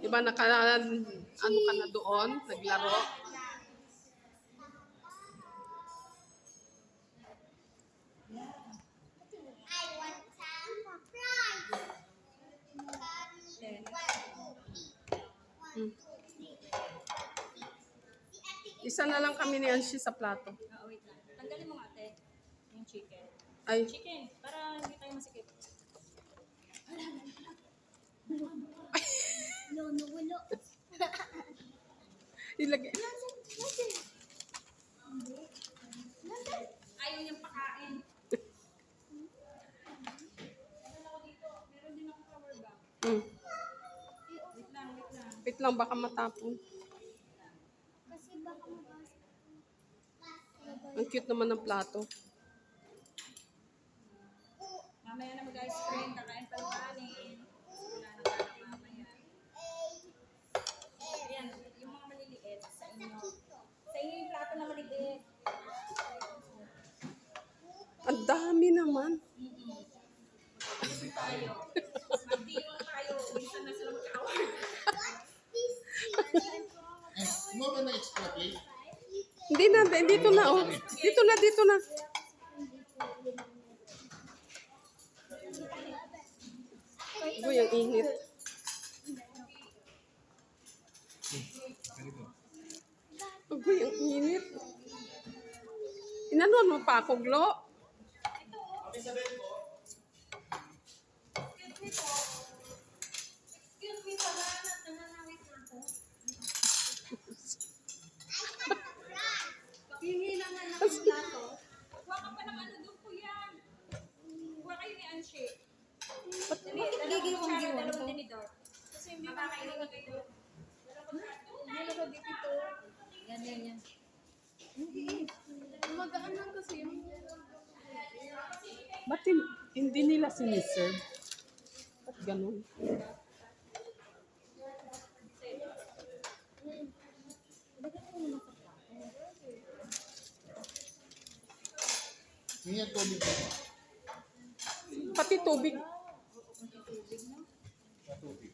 Diba ano ka na doon, naglaro? Hmm. Isa na lang kami ni Anshi sa plato. Wait lang. Tanggalin mo nga, ate. Yung chicken. Ay, Chicken, para hindi tayo masikip. Wala. ilagay. Ayaw niyang pakain. Meron ako dito. Meron din ako flower bag. Hmm. Wait lang, wait lang. Wait lang, baka matapon. Kasi baka mabasa. Ang cute naman ng plato. Mamaya na mag-ice cream, kakain pa ng kanin. Wala na parang mamaya. Ayan, yung mga maliliit sa inyo. Sa inyo yung plato na maliliit. Ang dami naman. Mag-iisip tayo. Mag-deal tayo. Minsan na sila magkakawa. Mo ba na extra plate? Hindi na, dito na oh. Dito na, dito na. Uy, ang init. Uy, ang init. Inanuan mo pa ako, Glo? Excuse me, pala. Nananawit na ako. Hingi na nga ng plato. Huwag ka pa ng ano doon po yan. Huwag kayo ni Anshi. Gigiwang dalawang tinidor. Kasi hindi makakainin na kayo. Dalawang dito. Yan. Magaan lang kasi yun. Ba't hindi nila siniserve? Ba't ganun? Hindi yan tubig ba? Pati tubig. Sa tubig.